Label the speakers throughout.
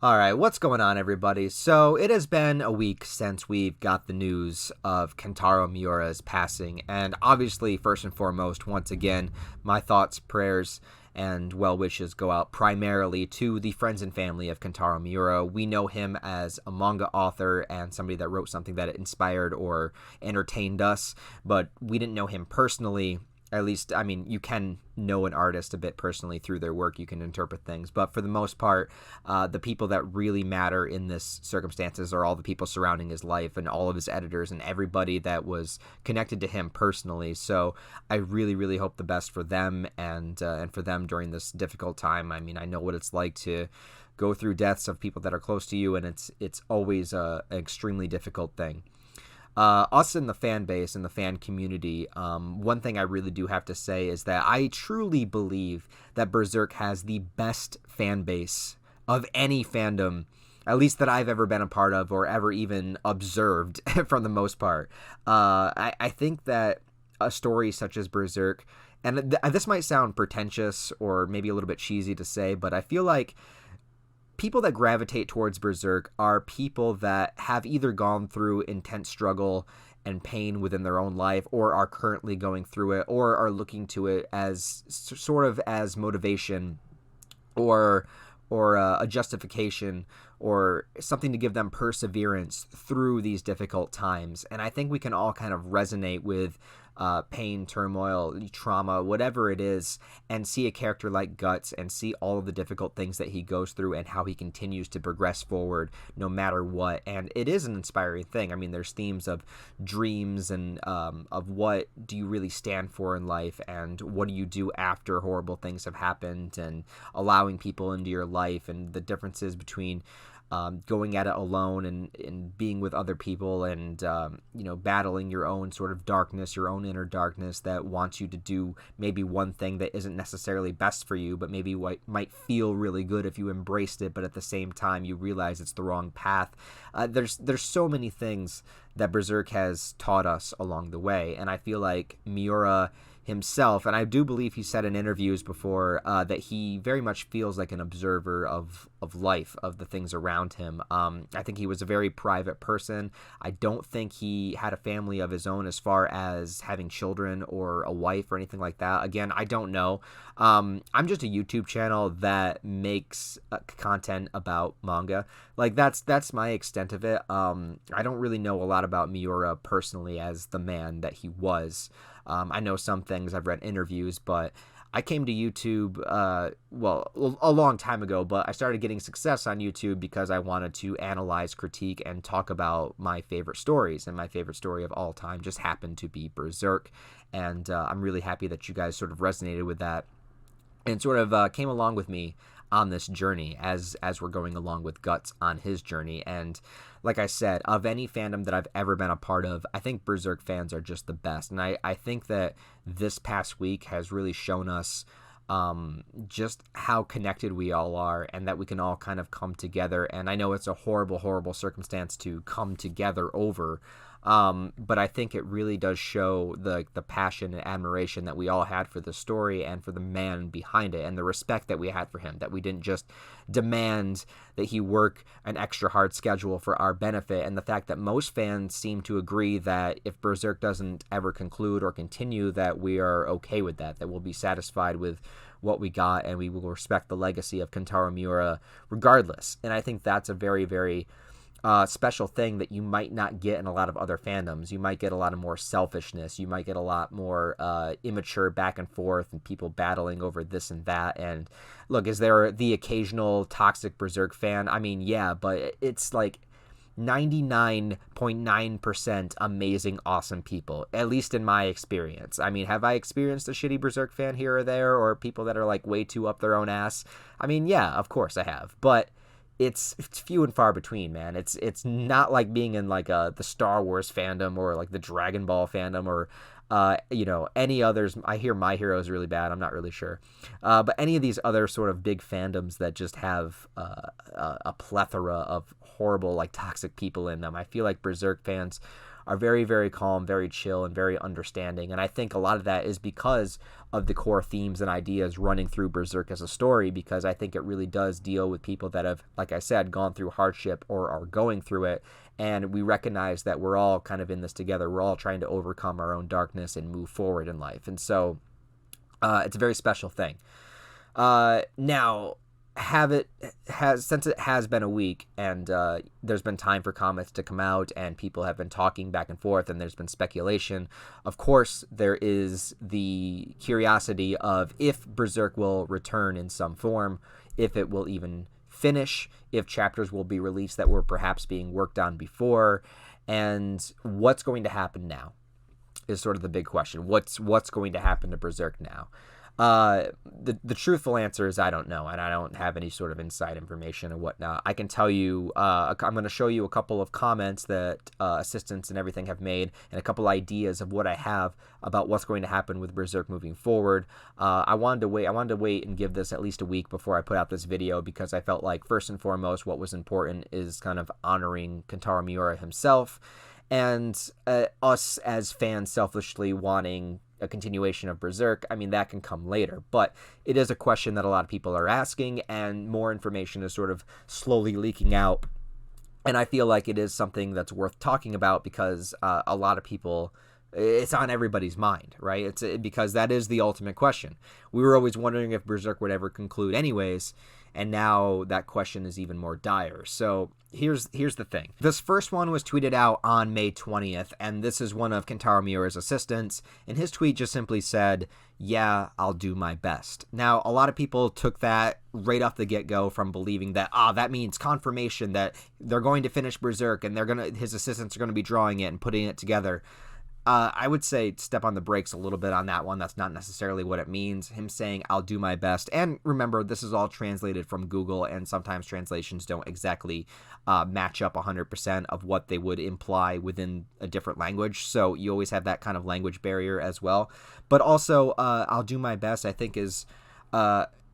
Speaker 1: All right, what's going on, everybody? So it has been a week since we've got the news of Kentaro Miura's passing, and obviously, first and foremost, once again, my thoughts, prayers, and well wishes go out primarily to the friends and family of Kentaro Miura. We know him as a manga author and somebody that wrote something that inspired or entertained us, but we didn't know him personally. At least, I mean, you can know an artist a bit personally through their work. You can interpret things. But for the most part, the people that really matter in this circumstances are all the people surrounding his life and all of his editors and everybody that was connected to him personally. So I really, really hope the best for them and for them during this difficult time. I mean, I know what it's like to go through deaths of people that are close to you, and it's always an extremely difficult thing. Us in the fan base and the fan community, one thing I really do have to say is that I truly believe that Berserk has the best fan base of any fandom, at least that I've ever been a part of or ever even observed for the most part. I think that a story such as Berserk, and this might sound pretentious or maybe a little bit cheesy to say, but I feel like people that gravitate towards Berserk are people that have either gone through intense struggle and pain within their own life, or are currently going through it, or are looking to it as sort of as motivation, or a justification, or something to give them perseverance through these difficult times. And I think we can all kind of resonate with pain, turmoil, trauma, whatever it is, and see a character like Guts and see all of the difficult things that he goes through and how he continues to progress forward no matter what. And it is an inspiring thing. I mean, there's themes of dreams and of what do you really stand for in life, and what do you do after horrible things have happened, and allowing people into your life, and the differences between going at it alone and being with other people, and battling your own sort of darkness, your own inner darkness that wants you to do maybe one thing that isn't necessarily best for you, but maybe what might feel really good if you embraced it, but at the same time you realize it's the wrong path. There's so many things that Berserk has taught us along the way, and I feel like Miura himself, and I do believe he said in interviews before that he very much feels like an observer of life, of the things around him. I think he was a very private person. I don't think he had a family of his own as far as having children or a wife or anything like that. Again, I don't know. I'm just a YouTube channel that makes content about manga. Like that's my extent of it. I don't really know a lot about Miura personally as the man that he was. I know some things, I've read interviews, but I came to YouTube, a long time ago, but I started getting success on YouTube because I wanted to analyze, critique, and talk about my favorite stories, and my favorite story of all time just happened to be Berserk, and I'm really happy that you guys sort of resonated with that and sort of came along with me on this journey as we're going along with Guts on his journey. And like I said, of any fandom that I've ever been a part of, I think Berserk fans are just the best. And I think that this past week has really shown us just how connected we all are, and that we can all kind of come together. And I know it's a horrible, horrible circumstance to come together over, but I think it really does show the passion and admiration that we all had for the story and for the man behind it, and the respect that we had for him, that we didn't just demand that he work an extra hard schedule for our benefit, and the fact that most fans seem to agree that if Berserk doesn't ever conclude or continue, that we are okay with that we'll be satisfied with what we got, and we will respect the legacy of Kentaro Miura regardless. And I think that's a very, very special thing that you might not get in a lot of other fandoms. You might get a lot of more selfishness. You might get a lot more immature back and forth and people battling over this and that. And look, is there the occasional toxic Berserk fan? I mean, yeah, but it's like 99.9% amazing, awesome people, at least in my experience. I mean, have I experienced a shitty Berserk fan here or there, or people that are like way too up their own ass? I mean, yeah, of course I have, but it's few and far between, man. It's not like being in like the Star Wars fandom, or like the Dragon Ball fandom, or any others. I hear My Hero is really bad. I'm not really sure, but any of these other sort of big fandoms that just have a plethora of horrible, like, toxic people in them. I feel like Berserk fans are very, very calm, very chill, and very understanding. And I think a lot of that is because of the core themes and ideas running through Berserk as a story, because I think it really does deal with people that have, like I said, gone through hardship or are going through it. And we recognize that we're all kind of in this together. We're all trying to overcome our own darkness and move forward in life. And so it's a very special thing. Now, since it has been a week and there's been time for comments to come out and people have been talking back and forth and there's been speculation, of course there is the curiosity of if Berserk will return in some form, if it will even finish, if chapters will be released that were perhaps being worked on before, and what's going to happen now is sort of the big question. What's going to happen to Berserk now? The truthful answer is I don't know, and I don't have any sort of inside information or whatnot. I can tell you, I'm going to show you a couple of comments that assistants and everything have made, and a couple ideas of what I have about what's going to happen with Berserk moving forward. I wanted to wait and give this at least a week before I put out this video, because I felt like first and foremost what was important is kind of honoring Kentaro Miura himself, and us as fans selfishly wanting a continuation of Berserk. I mean, that can come later, but it is a question that a lot of people are asking, and more information is sort of slowly leaking out. And I feel like it is something that's worth talking about, because a lot of people, it's on everybody's mind, right? Because that is the ultimate question. We were always wondering if Berserk would ever conclude anyways, and now that question is even more dire. So here's the thing. This first one was tweeted out on May 20th, and this is one of Kentaro Miura's assistants, and his tweet just simply said, "Yeah, I'll do my best." Now, a lot of people took that right off the get-go from believing that, that means confirmation that they're going to finish Berserk, and his assistants are going to be drawing it and putting it together. I would say step on the brakes a little bit on that one. That's not necessarily what it means. Him saying, "I'll do my best." And remember, this is all translated from Google, and sometimes translations don't exactly match up 100% of what they would imply within a different language. So you always have that kind of language barrier as well. But also, "I'll do my best," I think is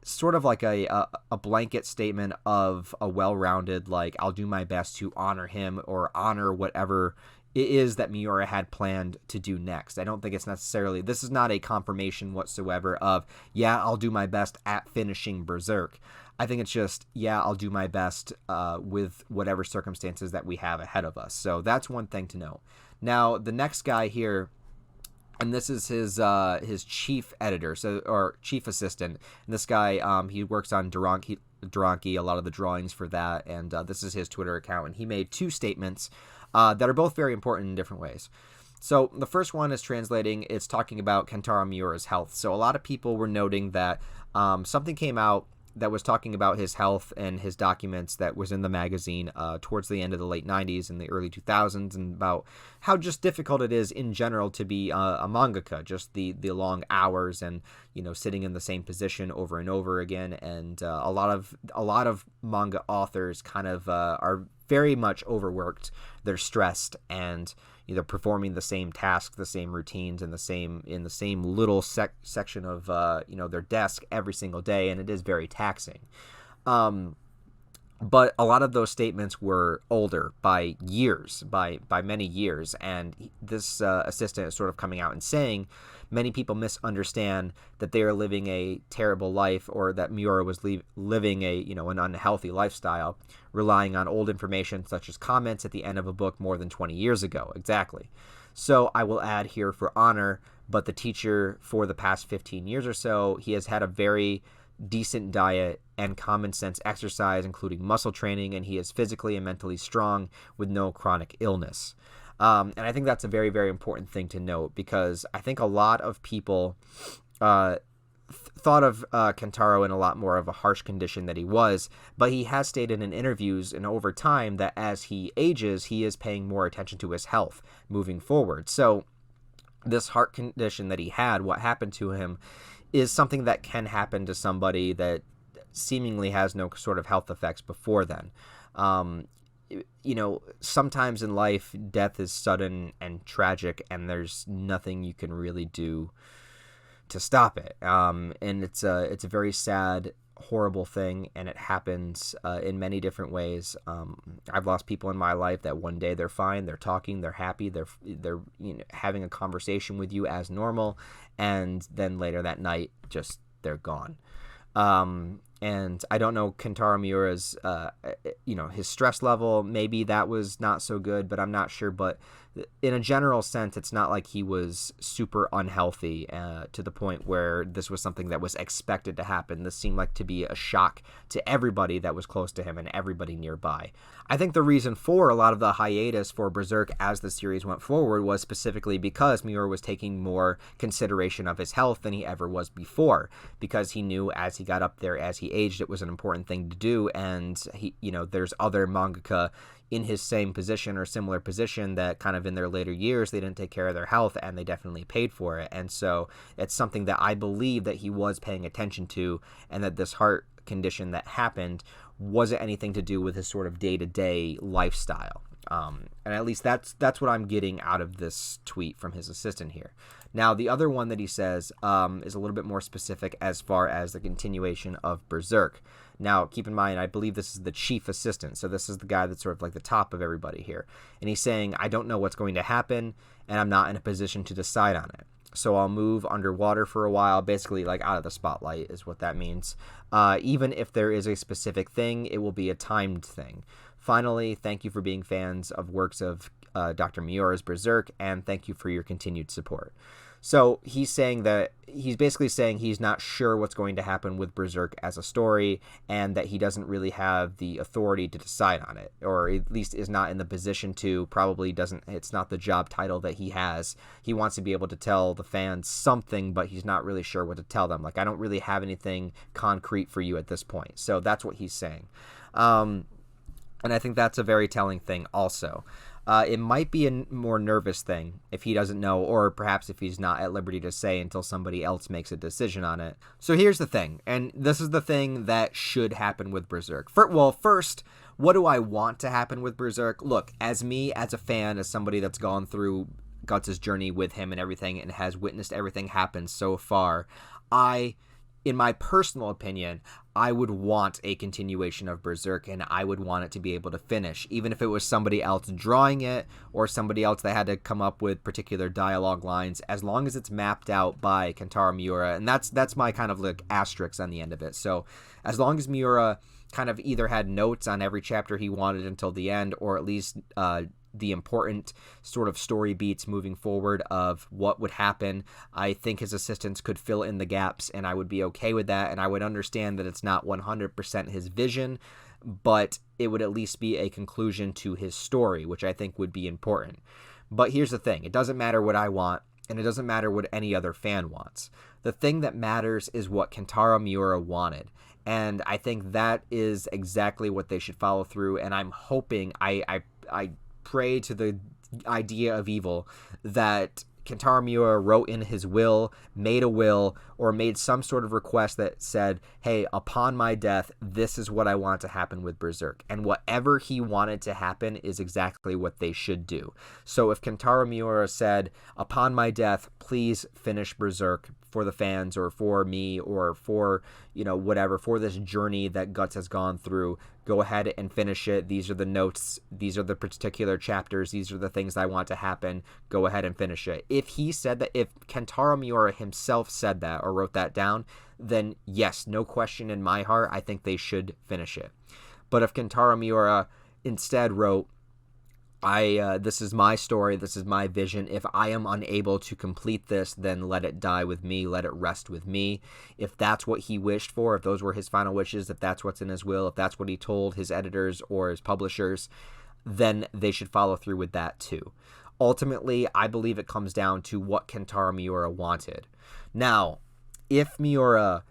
Speaker 1: sort of like a blanket statement of a well-rounded, like, I'll do my best to honor him or honor whatever it is that Miura had planned to do next. I don't think it's necessarily, this is not a confirmation whatsoever of, yeah, I'll do my best at finishing Berserk. I think it's just, yeah, I'll do my best with whatever circumstances that we have ahead of us. So that's one thing to know. Now, the next guy here, and this is his chief editor, or chief assistant. And this guy, he works on Duranki, a lot of the drawings for that, and this is his Twitter account, and he made two statements that are both very important in different ways. So the first one is translating, it's talking about Kentaro Miura's health. So a lot of people were noting that something came out that was talking about his health and his documents that was in the magazine towards the end of the late 90s and the early 2000s, and about how just difficult it is in general to be a mangaka, just the long hours and, sitting in the same position over and over again. And a lot of manga authors kind of are very much overworked. They're stressed, and they're performing the same tasks, the same routines, in the same little section of their desk every single day, and it is very taxing. But a lot of those statements were older by years, by many years, and this assistant is sort of coming out and saying many people misunderstand that they are living a terrible life, or that Miura was living an unhealthy lifestyle, relying on old information such as comments at the end of a book more than 20 years ago. Exactly. So I will add here for honor, but the teacher for the past 15 years or so, he has had a very decent diet and common sense exercise, including muscle training, and he is physically and mentally strong with no chronic illness. And I think that's a very, very important thing to note, because I think a lot of people thought of Kentaro in a lot more of a harsh condition that he was, but he has stated in interviews and over time that as he ages, he is paying more attention to his health moving forward. So this heart condition that he had, what happened to him, is something that can happen to somebody that seemingly has no sort of health effects before then. Sometimes in life, death is sudden and tragic, and there's nothing you can really do to stop it. And it's a very sad, horrible thing, and it happens in many different ways. I've lost people in my life that one day they're fine, they're talking, they're happy, they're having a conversation with you as normal, and then later that night, just they're gone. And I don't know Kentaro Miura's, his stress level. Maybe that was not so good, but I'm not sure. But in a general sense, it's not like he was super unhealthy to the point where this was something that was expected to happen. This seemed like to be a shock to everybody that was close to him and everybody nearby. I think the reason for a lot of the hiatus for Berserk as the series went forward was specifically because Miura was taking more consideration of his health than he ever was before, because he knew as he got up there, as he aged, it was an important thing to do. And he, there's other mangaka in his same position or similar position that kind of in their later years, they didn't take care of their health and they definitely paid for it. And so it's something that I believe that he was paying attention to, and that this heart condition that happened wasn't anything to do with his sort of day-to-day lifestyle. And at least that's what I'm getting out of this tweet from his assistant here. Now, the other one that he says is a little bit more specific as far as the continuation of Berserk. Now, keep in mind, I believe this is the chief assistant, so this is the guy that's sort of like the top of everybody here. And he's saying, I don't know what's going to happen, and I'm not in a position to decide on it. So I'll move underwater for a while, basically like out of the spotlight is what that means. Even if there is a specific thing, it will be a timed thing. Finally, thank you for being fans of works of Dr. Miura's Berserk, and thank you for your continued support. So he's basically saying he's not sure what's going to happen with Berserk as a story, and that he doesn't really have the authority to decide on it, or at least is not in the position to, it's not the job title that he has. He wants to be able to tell the fans something, but he's not really sure what to tell them. Like, I don't really have anything concrete for you at this point. So that's what he's saying. And I think that's a very telling thing also. It might be a more nervous thing if he doesn't know, or perhaps if he's not at liberty to say until somebody else makes a decision on it. So here's the thing, and this is the thing that should happen with Berserk. First, what do I want to happen with Berserk? Look, as me, as a fan, as somebody that's gone through Guts' journey with him and everything, and has witnessed everything happen so far, in my personal opinion, I would want a continuation of Berserk, and I would want it to be able to finish, even if it was somebody else drawing it or somebody else that had to come up with particular dialogue lines, as long as it's mapped out by Kentaro Miura. And that's my kind of like asterisk on the end of it. So as long as Miura kind of either had notes on every chapter he wanted until the end, or at least the important sort of story beats moving forward of what would happen, I think his assistants could fill in the gaps, and I would be okay with that. And I would understand that it's not 100% his vision, but it would at least be a conclusion to his story, which I think would be important. But here's the thing. It doesn't matter what I want, and it doesn't matter what any other fan wants. The thing that matters is what Kentaro Miura wanted. And I think that is exactly what they should follow through. And I'm hoping, I pray to the idea of evil that Kentaro Miura wrote in his will, made a will, or made some sort of request that said, hey, upon my death, this is what I want to happen with Berserk. And whatever he wanted to happen is exactly what they should do. So if Kentaro Miura said, upon my death, please finish Berserk for the fans, or for me, or for, whatever, for this journey that Guts has gone through, go ahead and finish it. These are the notes. These are the particular chapters. These are the things I want to happen. Go ahead and finish it. If he said that, if Kentaro Miura himself said that or wrote that down, then yes, no question in my heart, I think they should finish it. But if Kentaro Miura instead wrote, this is my story, this is my vision. If I am unable to complete this, then let it die with me, let it rest with me. If that's what he wished for, if those were his final wishes, if that's what's in his will, if that's what he told his editors or his publishers, then they should follow through with that too. Ultimately, I believe it comes down to what Kentaro Miura wanted. Now, if Miura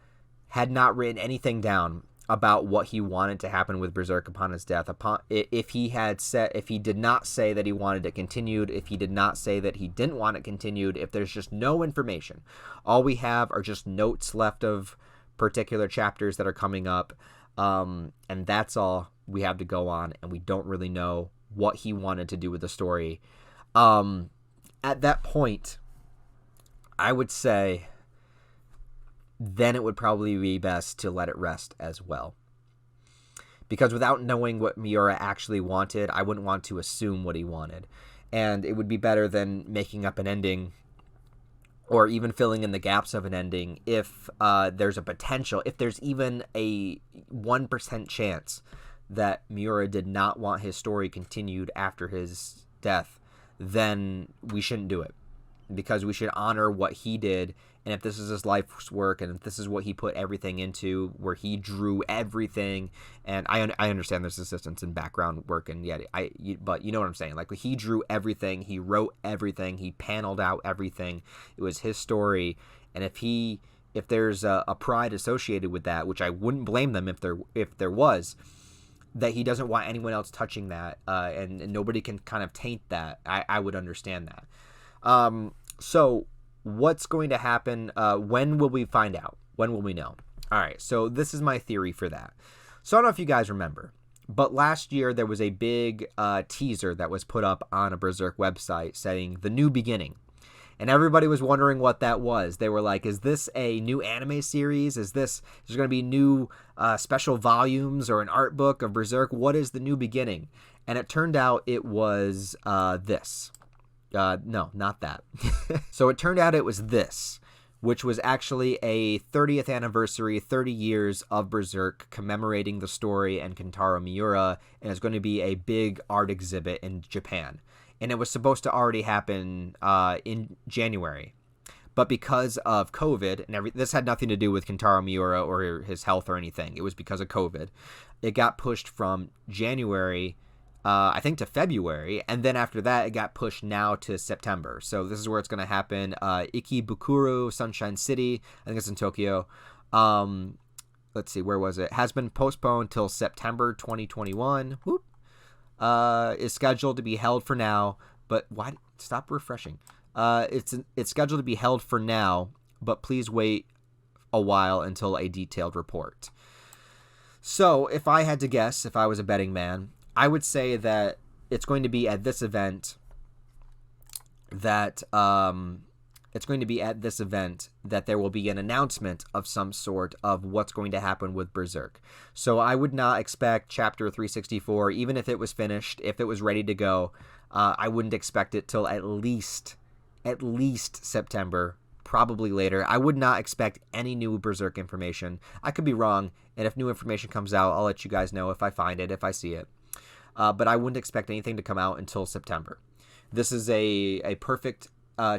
Speaker 1: had not written anything down about what he wanted to happen with Berserk upon his death, if he did not say that he wanted it continued, if he did not say that he didn't want it continued, if there's just no information, all we have are just notes left of particular chapters that are coming up, and that's all we have to go on, and we don't really know what he wanted to do with the story. At that point, I would say then it would probably be best to let it rest as well. Because without knowing what Miura actually wanted, I wouldn't want to assume what he wanted. And it would be better than making up an ending or even filling in the gaps of an ending if there's a potential, if there's even a 1% chance that Miura did not want his story continued after his death, then we shouldn't do it. Because we should honor what he did, and if this is his life's work, and if this is what he put everything into, where he drew everything, and I understand there's assistance and background work, and but you know what I'm saying. Like, he drew everything, he wrote everything, he paneled out everything. It was his story, and if there's a pride associated with that, which I wouldn't blame them if there was, that he doesn't want anyone else touching that, and nobody can kind of taint that, I would understand that. So what's going to happen? When will we find out? When will we know? All right. So this is my theory for that. So I don't know if you guys remember, but last year there was a big teaser that was put up on a Berserk website saying the new beginning. And everybody was wondering what that was. They were like, is this a new anime series? Is there going to be new special volumes or an art book of Berserk? What is the new beginning? And it turned out it was this. No, not that. So it turned out it was this, which was actually a 30th anniversary, 30 years of Berserk, commemorating the story and Kentaro Miura, and it's going to be a big art exhibit in Japan. And it was supposed to already happen in January. But because of COVID, and this had nothing to do with Kentaro Miura or his health or anything. It was because of COVID. It got pushed from January I think to February, and then after that it got pushed now to September. So this is where it's going to happen. Ikebukuro, Sunshine City, I think it's in Tokyo. Let's see, where was it? Has been postponed till September 2021. Whoop. Is scheduled to be held for now, but why? Stop refreshing. It's scheduled to be held for now, but please wait a while until a detailed report. So if I had to guess, if I was a betting man, I would say that it's going to be at this event that there will be an announcement of some sort of what's going to happen with Berserk. So I would not expect Chapter 364, even if it was finished, if it was ready to go, I wouldn't expect it till at least September, probably later. I would not expect any new Berserk information. I could be wrong, and if new information comes out, I'll let you guys know if I find it, if I see it. But I wouldn't expect anything to come out until September. This is a perfect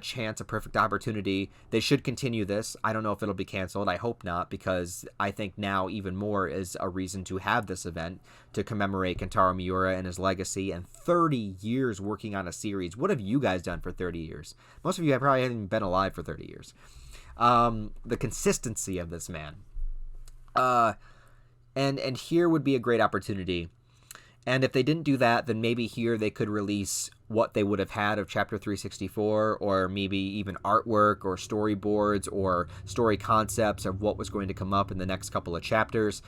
Speaker 1: chance, a perfect opportunity. They should continue this. I don't know if it'll be canceled. I hope not, because I think now even more is a reason to have this event to commemorate Kentaro Miura and his legacy and 30 years working on a series. What have you guys done for 30 years? Most of you probably haven't been alive for 30 years. The consistency of this man. And here would be a great opportunity. And if they didn't do that, then maybe here they could release what they would have had of Chapter 364, or maybe even artwork or storyboards or story concepts of what was going to come up in the next couple of chapters.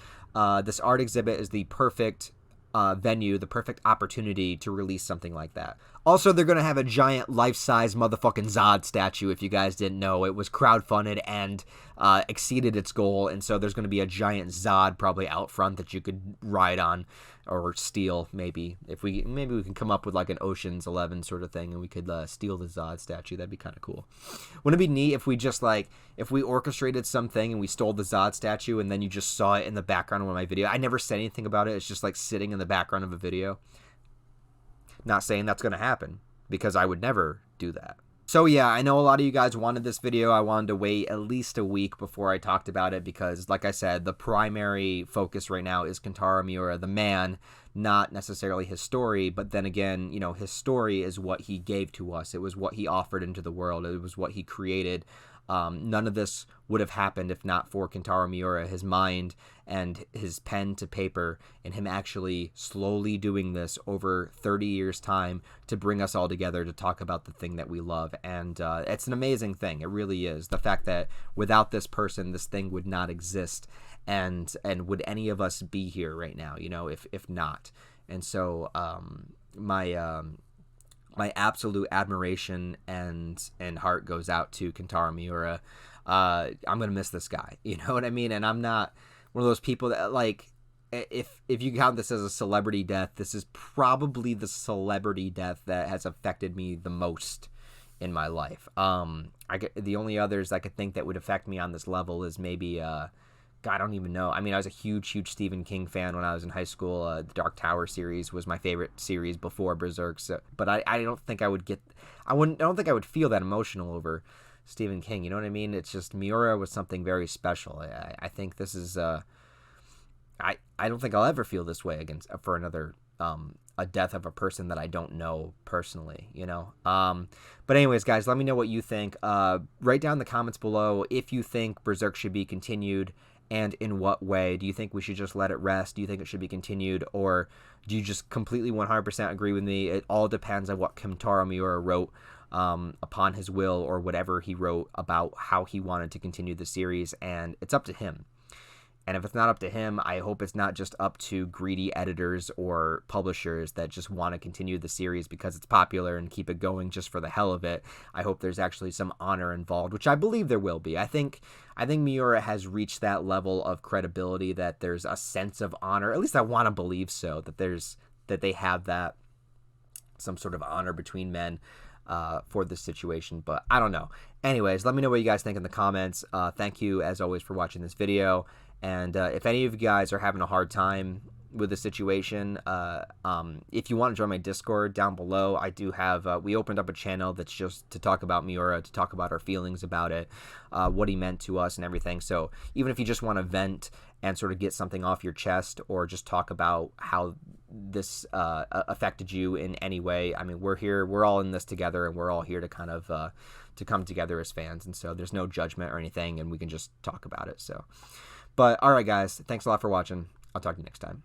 Speaker 1: This art exhibit is the perfect venue, the perfect opportunity to release something like that. Also, they're going to have a giant life-size motherfucking Zod statue, if you guys didn't know. It was crowdfunded and exceeded its goal, and so there's going to be a giant Zod probably out front that you could ride on or steal, maybe. Maybe we can come up with like an Ocean's 11 sort of thing, and we could steal the Zod statue. That'd be kind of cool. Wouldn't it be neat if we just if we orchestrated something and we stole the Zod statue and then you just saw it in the background of one of my video? I never said anything about it. It's just like sitting in the background of a video. Not saying that's going to happen, because I would never do that. So yeah, I know a lot of you guys wanted this video. I wanted to wait at least a week before I talked about it because, like I said, the primary focus right now is Kentaro Miura, the man, not necessarily his story. But then again, his story is what he gave to us. It was what he offered into the world. It was what he created. None of this would have happened if not for Kentaro Miura, his mind and his pen to paper, and him actually slowly doing this over 30 years' time to bring us all together to talk about the thing that we love. And it's an amazing thing. It really is. The fact that without this person, this thing would not exist. And would any of us be here right now, if not? And so my absolute admiration and heart goes out to Kentaro Miura. I'm gonna miss this guy. You know what I mean? And I'm not one of those people that, like, if you count this as a celebrity death, this is probably the celebrity death that has affected me the most in my life. The only others I could think that would affect me on this level is maybe God, I don't even know. I mean, I was a huge Stephen King fan when I was in high school. The Dark Tower series was my favorite series before Berserk. So, but I don't think I would get, I don't think I would feel that emotional over Stephen King. You know what I mean? It's just Miura was something very special. I think this is, I don't think I'll ever feel this way for another, a death of a person that I don't know personally, you know? But anyways, guys, let me know what you think. Write down in the comments below if you think Berserk should be continued, and in what way. Do you think we should just let it rest? Do you think it should be continued? Or do you just completely 100% agree with me? It all depends on what Kentaro Miura wrote upon his will, or whatever he wrote about how he wanted to continue the series, and it's up to him. And if it's not up to him, I hope it's not just up to greedy editors or publishers that just want to continue the series because it's popular and keep it going just for the hell of it. I hope there's actually some honor involved, which I believe there will be. I think Miura has reached that level of credibility that there's a sense of honor. At least I want to believe so, that they have that, some sort of honor between men for this situation, but I don't know. Anyways, let me know what you guys think in the comments. Thank you, as always, for watching this video. And if any of you guys are having a hard time with the situation, if you want to join my Discord down below, I do have, we opened up a channel that's just to talk about Miura, to talk about our feelings about it, what he meant to us and everything. So even if you just want to vent and sort of get something off your chest, or just talk about how this affected you in any way, I mean, we're here, we're all in this together, and we're all here to kind of to come together as fans. And so there's no judgment or anything, and we can just talk about it. So, but all right, guys, thanks a lot for watching. I'll talk to you next time.